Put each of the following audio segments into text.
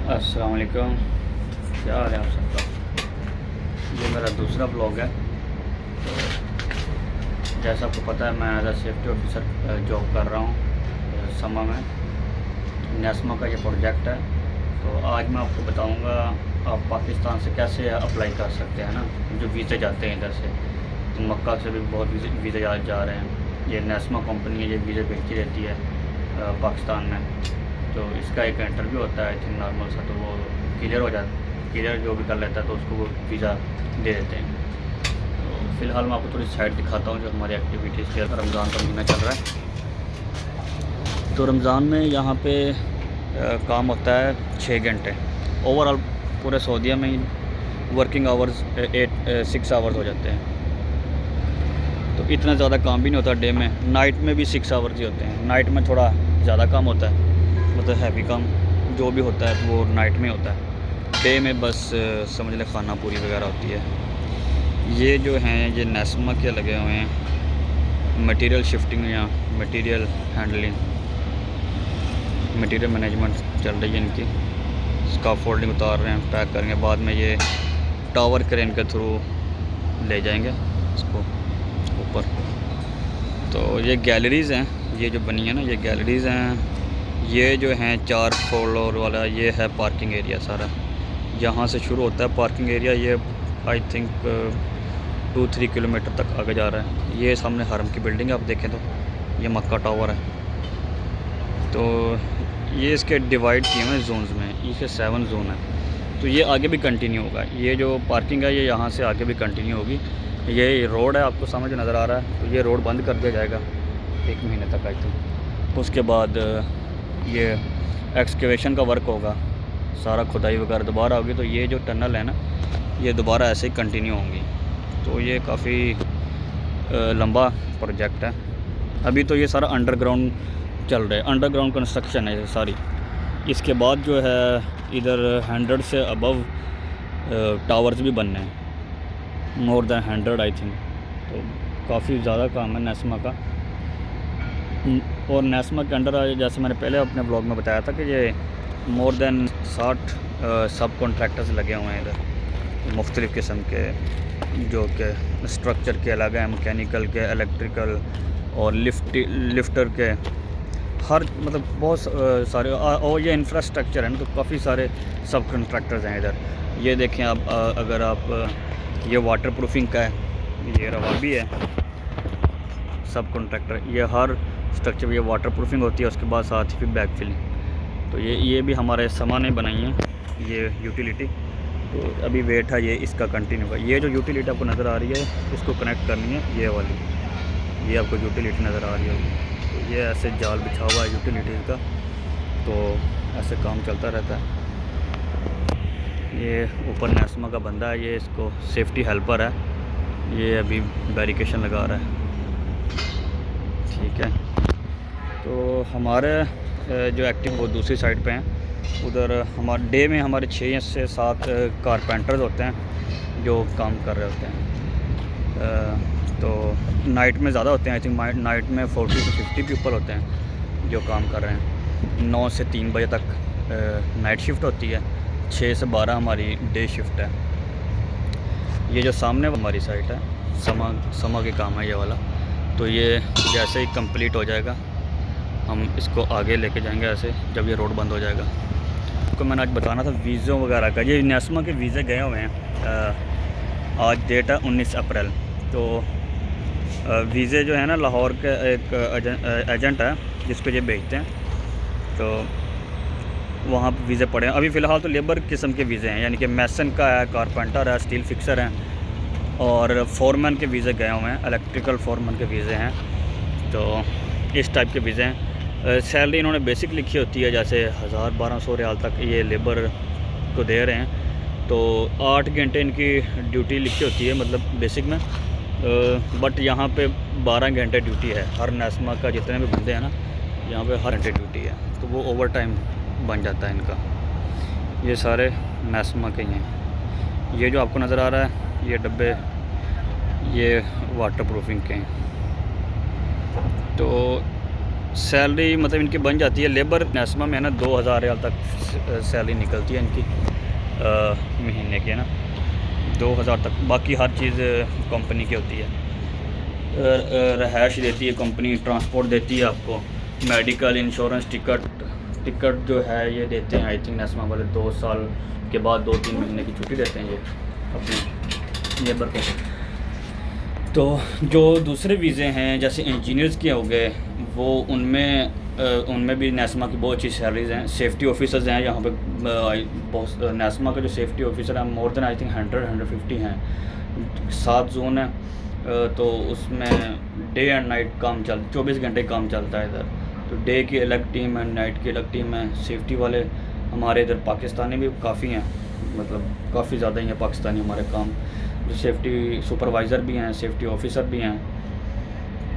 अस्सलाम वालेकुम, क्या हाल है आप सबका। ये मेरा दूसरा ब्लॉग है। तो जैसा आपको पता है, मैं as a safety officer job कर रहा हूँ समा में। नेस्मा का ये प्रोजेक्ट है। तो आज मैं आपको बताऊँगा आप पाकिस्तान से कैसे अप्लाई कर सकते हैं ना, जो वीज़े जाते हैं इधर से। तो मक्का से भी बहुत वीज़े जा रहे हैं। ये नेस्मा कंपनी है, ये वीज़े भेजती रहती है पाकिस्तान में। तो इसका एक इंटरव्यू होता है आई थिंक नॉर्मल सा, तो वो क्लियर हो जाता है। क्लियर जो भी कर लेता है तो उसको वो वीज़ा दे देते हैं। तो फ़िलहाल मैं आपको थोड़ी साइड दिखाता हूँ जो हमारी एक्टिविटीज़ के। रमज़ान का महीना चल रहा है, तो रमज़ान में यहाँ पे काम होता है 6 घंटे। ओवरऑल पूरे सऊदीया में ही वर्किंग आवर्स 6 आवर्स हो जाते हैं। तो इतना ज़्यादा काम भी नहीं होता डे में। नाइट में भी 6 आवर्स ही होते हैं। नाइट में थोड़ा ज़्यादा काम होता है, मतलब हैवी काम जो भी होता है वो नाइट में होता है। डे में बस समझ लें खाना पूरी वगैरह होती है। ये जो हैं ये नेस्मा के लगे हुए हैं, मटेरियल शिफ्टिंग या मटेरियल हैंडलिंग, मटेरियल मैनेजमेंट चल रही है इनकी। स्काफोल्डिंग उतार रहे हैं, पैक करेंगे, बाद में ये टावर क्रेन के थ्रू ले जाएंगे इसको ऊपर। तो ये गैलरीज़ हैं, ये जो बनी है ना ये गैलरीज़ हैं। ये जो हैं 4 फ्लोर वाला ये है पार्किंग एरिया सारा। यहाँ से शुरू होता है पार्किंग एरिया। ये आई थिंक 2-3 किलोमीटर तक आगे जा रहा है। ये सामने हरम की बिल्डिंग है, आप देखें तो ये मक्का टावर है। तो ये इसके डिवाइड किए हुए जोन्स में, इसके 7 जोन है। तो ये आगे भी कंटिन्यू होगा। ये जो पार्किंग है ये यहाँ से आगे भी कंटिन्यू होगी। ये रोड है, आपको सामने जो नज़र आ रहा है, तो ये रोड बंद कर दिया जाएगा 1 महीने तक आई थिंक। उसके बाद ये एक्सकेवेशन का वर्क होगा, सारा खुदाई वगैरह दोबारा होगी। तो ये जो टनल है ना ये दोबारा ऐसे ही कंटिन्यू होंगी। तो ये काफ़ी लंबा प्रोजेक्ट है। अभी तो ये सारा अंडरग्राउंड चल रहा है, अंडरग्राउंड कंस्ट्रक्शन है ये सारी। इसके बाद जो है इधर 100 से अबव टावर्स भी बनने हैं, मोर देन 100 आई थिंक। तो काफ़ी ज़्यादा काम है नेस्मा का। और नेस्मा के अंडर जैसे मैंने पहले अपने ब्लॉग में बताया था कि ये मोर देन 60 सब कॉन्ट्रैक्टर्स लगे हुए हैं इधर, मुख्तलिफ़ किस्म के, जो कि स्ट्रक्चर के अलग हैं, मैकेनिकल के, इलेक्ट्रिकल और लिफ्टर के, हर मतलब बहुत सारे। और ये इंफ्रास्ट्रक्चर है ना, तो काफ़ी सारे सब कॉन्ट्रैक्टर्स हैं इधर। ये देखें आप, अगर आप ये वाटर प्रूफिंग का है, ये रवाबी है सब कॉन्ट्रैक्टर। ये हर स्ट्रक्चर ये वाटर प्रूफिंग होती है, उसके बाद साथ ही फिर बैक फिलिंग। तो ये भी हमारे समा ने बनाई है ये यूटिलिटी। तो अभी वेट है ये इसका कंटिन्यू का। ये जो यूटिलिटी आपको नज़र आ रही है इसको कनेक्ट करनी है ये वाली, ये आपको यूटिलिटी नज़र आ रही होगी। तो ये ऐसे जाल बिछा हुआ है यूटिलिटीज़ का, तो ऐसे काम चलता रहता है। ये ऊपर नेस्मा का बंदा है, ये इसको सेफ्टी हेल्पर है, ये अभी बैरिकेशन लगा रहा है। ठीक है, तो हमारे जो एक्टिव वो दूसरी साइड पे हैं। उधर हमारे डे में हमारे 6 से 7 कारपेंटर्स होते हैं जो काम कर रहे होते हैं। तो नाइट में ज़्यादा होते हैं आई थिंक। नाइट में 40 से 50 पीपल होते हैं जो काम कर रहे हैं। 9 से 3 बजे तक नाइट शिफ्ट होती है, 6 से 12 हमारी डे शिफ्ट है। ये जो सामने हमारी साइट है समा के काम है ये वाला। तो ये जैसे ही कंप्लीट हो जाएगा हम इसको आगे लेके जाएंगे ऐसे, जब ये रोड बंद हो जाएगा। तो मैंने आज बताना था वीज़ों वगैरह का। ये नेस्मा के वीज़े गए हुए हैं। आज डेट है 19 अप्रैल। तो वीज़े जो है ना, लाहौर के एक एजेंट है जिसको ये भेजते हैं, तो वहाँ पर वीज़े पड़े हैं। अभी फ़िलहाल तो लेबर किस्म के वीज़े हैं, यानी कि मैसन का है, कारपेंटर है, स्टील फिक्सर हैं, और फोरमैन के वीज़े गए हुए हैं, इलेक्ट्रिकल फोरमैन के वीज़े हैं। तो इस टाइप के वीज़े हैं। सैलरी इन्होंने बेसिक लिखी होती है, जैसे 1000-1200 रियाल तक ये लेबर को दे रहे हैं। तो 8 घंटे इनकी ड्यूटी लिखी होती है, मतलब बेसिक में। बट यहाँ पे 12 घंटे ड्यूटी है। हर नेस्मा का जितने भी बंदे हैं ना, यहाँ पे हर घंटे ड्यूटी है, तो वो ओवर टाइम बन जाता है इनका। ये सारे नेस्मा के ही हैं। ये जो आपको नज़र आ रहा है ये डब्बे, ये वाटर प्रूफिंग के हैं। तो सैलरी मतलब इनकी बन जाती है। लेबर नेस्मा में है ना 2000 रियाल तक सैलरी निकलती है इनकी महीने की, है ना 2000 तक। बाकी हर चीज़ कंपनी की होती है। रहायश देती है कंपनी, ट्रांसपोर्ट देती है आपको, मेडिकल, इंश्योरेंस, टिकट जो है ये देते हैं। आई थिंक नेस्मा वाले 2 साल के बाद 2-3 महीने की छुट्टी देते हैं ये अपने लेबर को। तो जो दूसरे वीज़े हैं जैसे इंजीनियर्स के हो गए, वो उनमें भी नेस्मा की बहुत अच्छी सैलरीज़ हैं। सेफ्टी ऑफिसर्स हैं यहाँ पे बहुत। नेस्मा का जो सेफ्टी ऑफिसर हैं मोर देन आई थिंक 150 हैं। 7 जोन है, तो उसमें डे एंड नाइट काम 24 घंटे काम चलता है इधर। तो डे की अलग टीम है, नाइट की अलग टीम है। सेफ्टी वाले हमारे इधर पाकिस्तानी भी काफ़ी हैं, मतलब काफ़ी ज़्यादा ही हैं पाकिस्तानी हमारे काम। जो सेफ्टी सुपरवाइज़र भी हैं, सेफ्टी ऑफिसर भी हैं,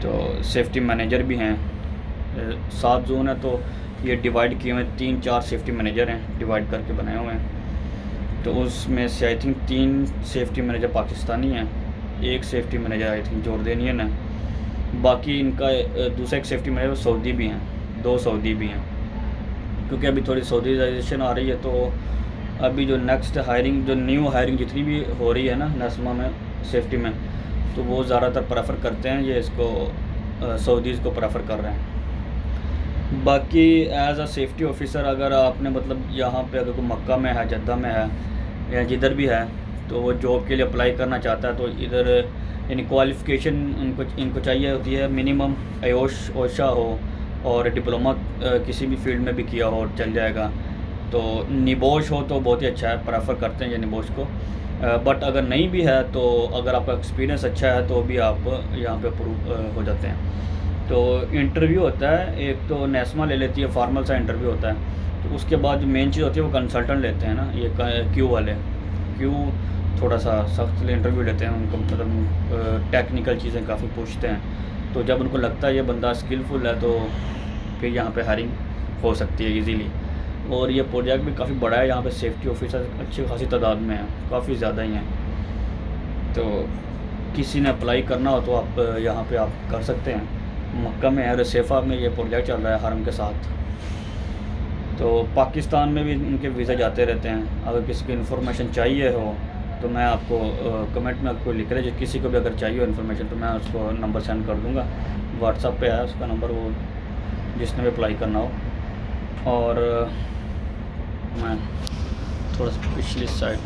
तो सेफ्टी मैनेजर भी हैं। 7 जोन है, तो ये डिवाइड किए हुए 3-4 सेफ्टी मैनेजर हैं, डिवाइड करके बनाए हुए हैं। तो उसमें से I think 3 safety manager Pakistani हैं, 1 safety manager I think Jordanian है। बाकी इनका दूसरा एक सेफ्टी मैनेजर सऊदी भी हैं, 2 सऊदी भी हैं। क्योंकि अभी थोड़ी सऊदीजाइजेशन आ रही है, तो अभी जो नेक्स्ट हायरिंग, जो न्यू हायरिंग जितनी भी हो रही है ना नेस्मा में सेफ्टी में, तो वो ज़्यादातर प्रेफर करते हैं ये इसको सऊदीज़ को प्रेफर कर रहे हैं। बाकी एज अ सेफ्टी ऑफिसर अगर आपने मतलब यहाँ पे अगर कोई मक्का में है, जद्दा में है या जिधर भी है, तो वो जॉब के लिए अप्लाई करना चाहता है, तो इधर यानी क्वालिफ़िकेशन इनको चाहिए होती है मिनिमम ओशा हो और डिप्लोमा किसी भी फील्ड में भी किया हो चल जाएगा। तो निबोश हो तो बहुत ही अच्छा है, प्रेफर करते हैं ये निबोश को। बट अगर नहीं भी है, तो अगर आपका एक्सपीरियंस अच्छा है तो भी आप यहाँ पे अप्रूव हो जाते हैं। तो इंटरव्यू होता है, एक तो नेस्मा ले लेती है, फॉर्मल सा इंटरव्यू होता है। तो उसके बाद जो मेन चीज़ होती है वो कंसल्टेंट लेते हैं ना, ये क्यू वाले। क्यू थोड़ा सा सख्त इंटरव्यू लेते हैं, उनको मतलब टेक्निकल चीज़ें काफ़ी पूछते हैं। तो जब उनको लगता है ये बंदा स्किलफुल है, तो फिर यहाँ पे हायरिंग हो सकती है इजीली। और ये प्रोजेक्ट भी काफ़ी बड़ा है, यहाँ पे सेफ्टी ऑफिसर अच्छी खासी तादाद में है, काफ़ी ज़्यादा ही हैं। तो किसी ने अप्लाई करना हो तो आप यहाँ पे आप कर सकते हैं। मक्का में है, रसेफा में ये प्रोजेक्ट चल रहा है हरम के साथ। तो पाकिस्तान में भी उनके वीज़ा जाते रहते हैं। अगर किसी को इन्फॉर्मेशन चाहिए हो तो मैं आपको कमेंट में आपको लिख रहे, किसी को भी अगर चाहिए हो इन्फॉर्मेशन तो मैं उसको नंबर सेंड कर दूँगा। व्हाट्सएप पे है उसका नंबर, वो जिसने भी अप्लाई करना हो। और मैं थोड़ा सा पिछली साइड